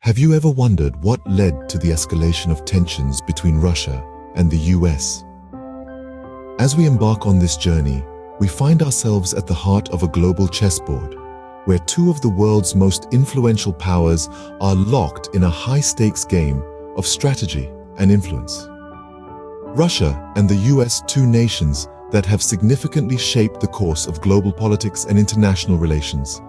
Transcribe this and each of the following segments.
Have you ever wondered what led to the escalation of tensions between Russia and the US? As we embark on this journey, we find ourselves at the heart of a global chessboard, where two of the world's most influential powers are locked in a high-stakes game of strategy and influence. Russia and the US, two nations that have significantly shaped the course of global politics and international relations.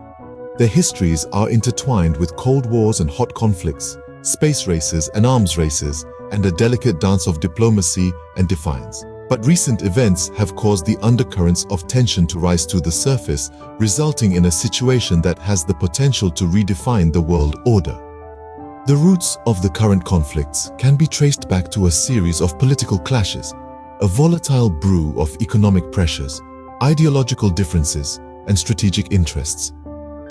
Their histories are intertwined with Cold Wars and hot conflicts, space races and arms races, and a delicate dance of diplomacy and defiance. But recent events have caused the undercurrents of tension to rise to the surface, resulting in a situation that has the potential to redefine the world order. The roots of the current conflicts can be traced back to a series of political clashes, a volatile brew of economic pressures, ideological differences, and strategic interests.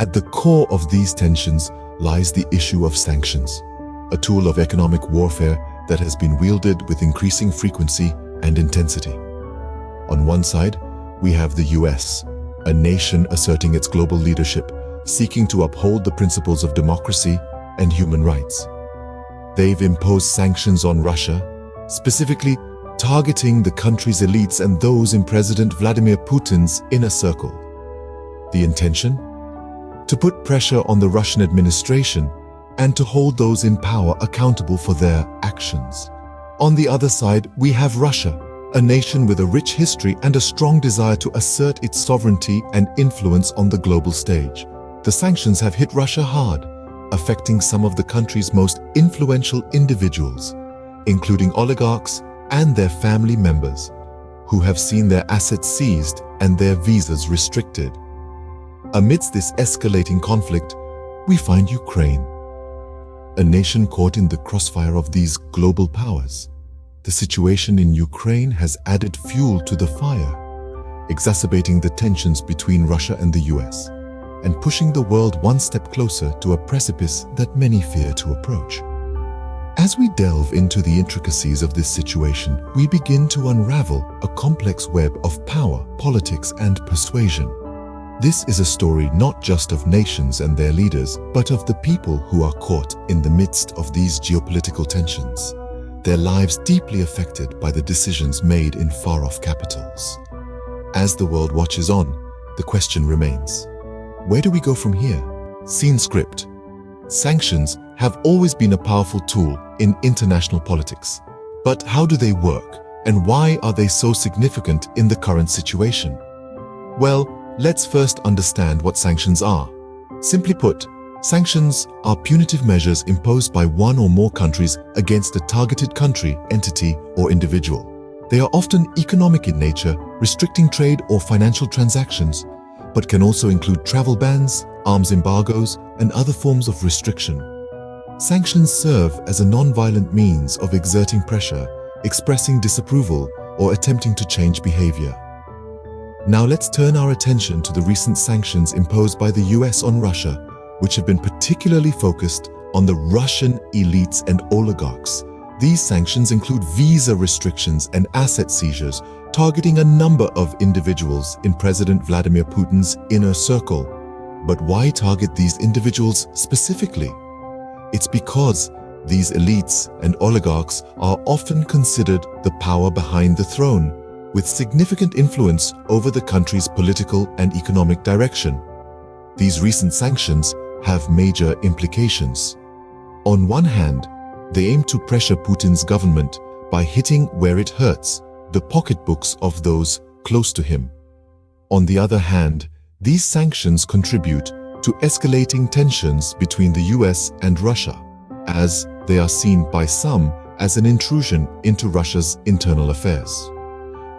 At the core of these tensions lies the issue of sanctions, a tool of economic warfare that has been wielded with increasing frequency and intensity. On one side, we have the US, a nation asserting its global leadership, seeking to uphold the principles of democracy and human rights. They've imposed sanctions on Russia, specifically targeting the country's elites and those in President Vladimir Putin's inner circle. The intention? To put pressure on the Russian administration and to hold those in power accountable for their actions. On the other side, we have Russia, a nation with a rich history and a strong desire to assert its sovereignty and influence on the global stage. The sanctions have hit Russia hard, affecting some of the country's most influential individuals, including oligarchs and their family members, who have seen their assets seized and their visas restricted. Amidst this escalating conflict, we find Ukraine, a nation caught in the crossfire of these global powers. The situation in Ukraine has added fuel to the fire, exacerbating the tensions between Russia and the US, and pushing the world one step closer to a precipice that many fear to approach. As we delve into the intricacies of this situation, we begin to unravel a complex web of power, politics, and persuasion. This is a story not just of nations and their leaders, but of the people who are caught in the midst of these geopolitical tensions, their lives deeply affected by the decisions made in far-off capitals. As the world watches on, the question remains, where do we go from here? Scene script. Sanctions have always been a powerful tool in international politics. But how do they work, and why are they so significant in the current situation? Well, let's first understand what sanctions are. Simply put, sanctions are punitive measures imposed by one or more countries against a targeted country, entity, or individual. They are often economic in nature, restricting trade or financial transactions, but can also include travel bans, arms embargoes, and other forms of restriction. Sanctions serve as a non-violent means of exerting pressure, expressing disapproval, or attempting to change behavior. Now let's turn our attention to the recent sanctions imposed by the US on Russia, which have been particularly focused on the Russian elites and oligarchs. These sanctions include visa restrictions and asset seizures, targeting a number of individuals in President Vladimir Putin's inner circle. But why target these individuals specifically? It's because these elites and oligarchs are often considered the power behind the throne, with significant influence over the country's political and economic direction. These recent sanctions have major implications. On one hand, they aim to pressure Putin's government by hitting where it hurts, the pocketbooks of those close to him. On the other hand, these sanctions contribute to escalating tensions between the US and Russia, as they are seen by some as an intrusion into Russia's internal affairs.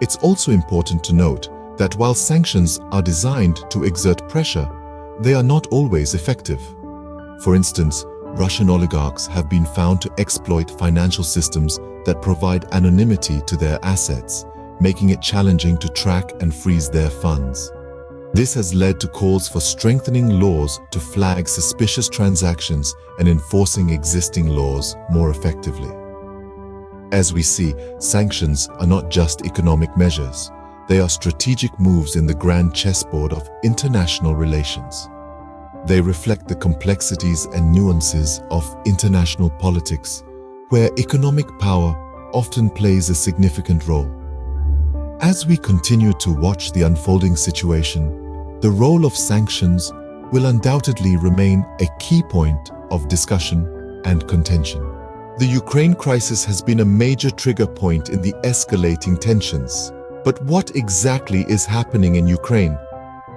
It's also important to note that while sanctions are designed to exert pressure, they are not always effective. For instance, Russian oligarchs have been found to exploit financial systems that provide anonymity to their assets, making it challenging to track and freeze their funds. This has led to calls for strengthening laws to flag suspicious transactions and enforcing existing laws more effectively. As we see, sanctions are not just economic measures. They are strategic moves in the grand chessboard of international relations. They reflect the complexities and nuances of international politics, where economic power often plays a significant role. As we continue to watch the unfolding situation, the role of sanctions will undoubtedly remain a key point of discussion and contention. The Ukraine crisis has been a major trigger point in the escalating tensions. But what exactly is happening in Ukraine?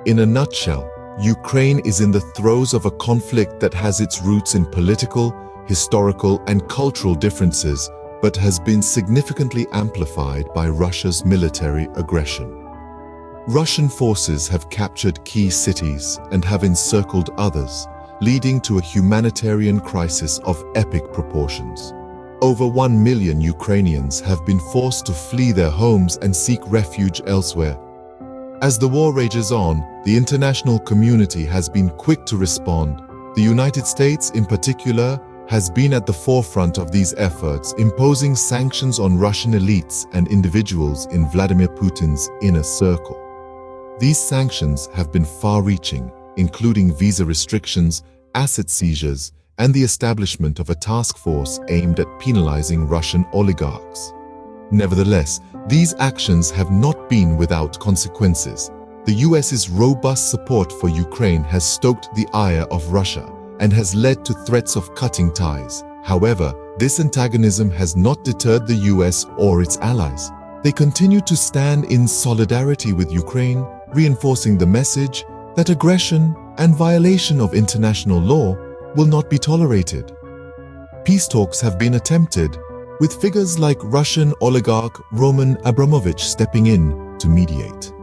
In a nutshell, Ukraine is in the throes of a conflict that has its roots in political, historical, and cultural differences, but has been significantly amplified by Russia's military aggression. Russian forces have captured key cities and have encircled others, leading to a humanitarian crisis of epic proportions. Over 1 million Ukrainians have been forced to flee their homes and seek refuge elsewhere. As the war rages on, the international community has been quick to respond. The United States, in particular, has been at the forefront of these efforts, imposing sanctions on Russian elites and individuals in Vladimir Putin's inner circle. These sanctions have been far-reaching, including visa restrictions, asset seizures, and the establishment of a task force aimed at penalizing Russian oligarchs. Nevertheless, these actions have not been without consequences. The US's robust support for Ukraine has stoked the ire of Russia and has led to threats of cutting ties. However, this antagonism has not deterred the US or its allies. They continue to stand in solidarity with Ukraine, reinforcing the message that aggression and violation of international law will not be tolerated. Peace talks have been attempted, with figures like Russian oligarch Roman Abramovich stepping in to mediate.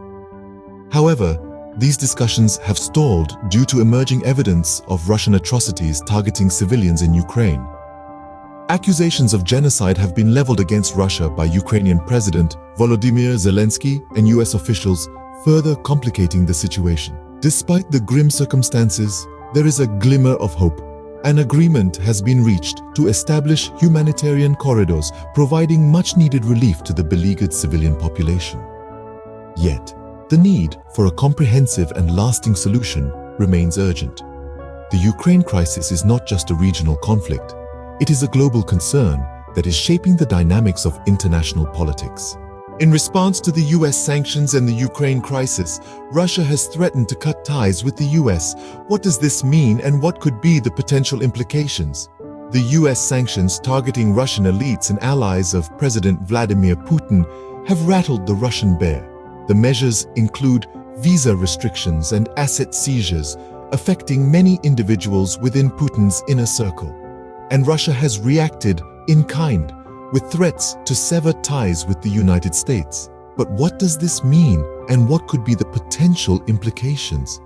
However, these discussions have stalled due to emerging evidence of Russian atrocities targeting civilians in Ukraine. Accusations of genocide have been leveled against Russia by Ukrainian President Volodymyr Zelensky and US officials, further complicating the situation. Despite the grim circumstances, there is a glimmer of hope. An agreement has been reached to establish humanitarian corridors, providing much-needed relief to the beleaguered civilian population. Yet, the need for a comprehensive and lasting solution remains urgent. The Ukraine crisis is not just a regional conflict. It is a global concern that is shaping the dynamics of international politics. In response to the US sanctions and the Ukraine crisis, Russia has threatened to cut ties with the US. What does this mean and what could be the potential implications? The US sanctions targeting Russian elites and allies of President Vladimir Putin have rattled the Russian bear. The measures include visa restrictions and asset seizures, affecting many individuals within Putin's inner circle. And Russia has reacted in kind, with threats to sever ties with the United States. But what does this mean, and what could be the potential implications?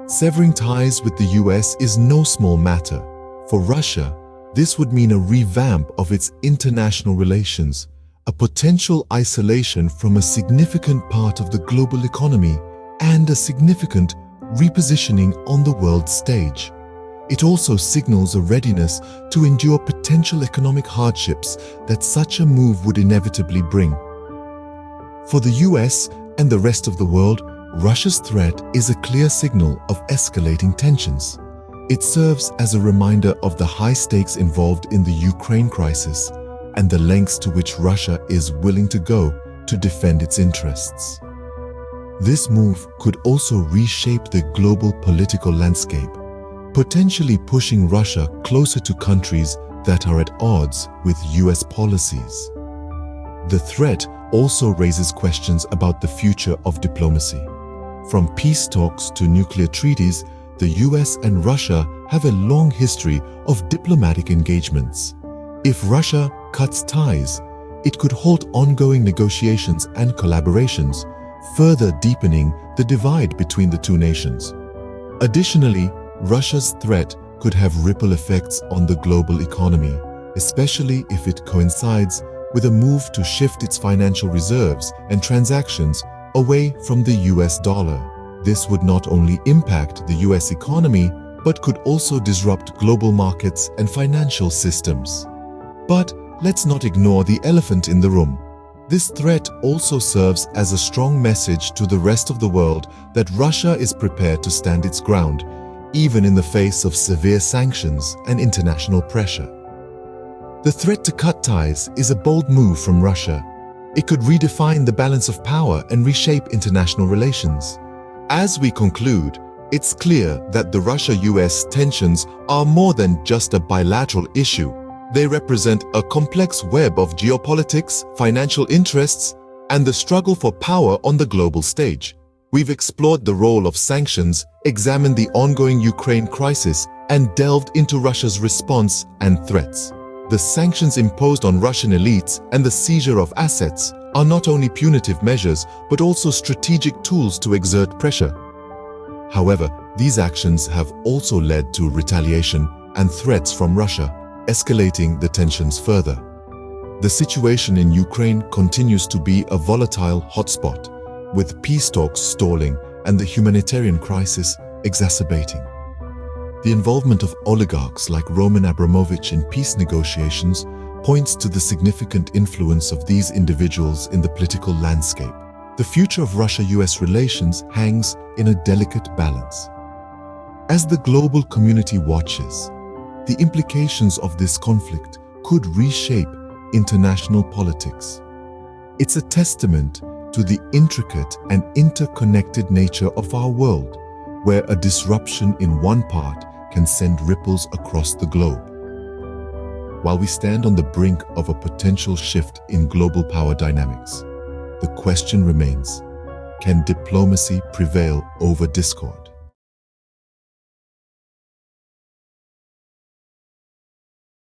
Severing ties with the US is no small matter. For Russia, this would mean a revamp of its international relations, a potential isolation from a significant part of the global economy, and a significant repositioning on the world stage. It also signals a readiness to endure potential economic hardships that such a move would inevitably bring. For the US and the rest of the world, Russia's threat is a clear signal of escalating tensions. It serves as a reminder of the high stakes involved in the Ukraine crisis and the lengths to which Russia is willing to go to defend its interests. This move could also reshape the global political landscape, potentially pushing Russia closer to countries that are at odds with US policies. The threat also raises questions about the future of diplomacy. From peace talks to nuclear treaties, the US and Russia have a long history of diplomatic engagements. If Russia cuts ties, it could halt ongoing negotiations and collaborations, further deepening the divide between the two nations. Additionally, Russia's threat could have ripple effects on the global economy, especially if it coincides with a move to shift its financial reserves and transactions away from the US dollar. This would not only impact the US economy, but could also disrupt global markets and financial systems. But let's not ignore the elephant in the room. This threat also serves as a strong message to the rest of the world that Russia is prepared to stand its ground, even in the face of severe sanctions and international pressure. The threat to cut ties is a bold move from Russia. It could redefine the balance of power and reshape international relations. As we conclude, it's clear that the Russia-US tensions are more than just a bilateral issue. They represent a complex web of geopolitics, financial interests, and the struggle for power on the global stage. We've explored the role of sanctions, examined the ongoing Ukraine crisis, and delved into Russia's response and threats. The sanctions imposed on Russian elites and the seizure of assets are not only punitive measures but also strategic tools to exert pressure. However, these actions have also led to retaliation and threats from Russia, escalating the tensions further. The situation in Ukraine continues to be a volatile hotspot, with peace talks stalling and the humanitarian crisis exacerbating. The involvement of oligarchs like Roman Abramovich in peace negotiations points to the significant influence of these individuals in the political landscape. The future of Russia-US relations hangs in a delicate balance. As the global community watches, the implications of this conflict could reshape international politics. It's a testament to the intricate and interconnected nature of our world, where a disruption in one part can send ripples across the globe. While we stand on the brink of a potential shift in global power dynamics, the question remains: can diplomacy prevail over discord?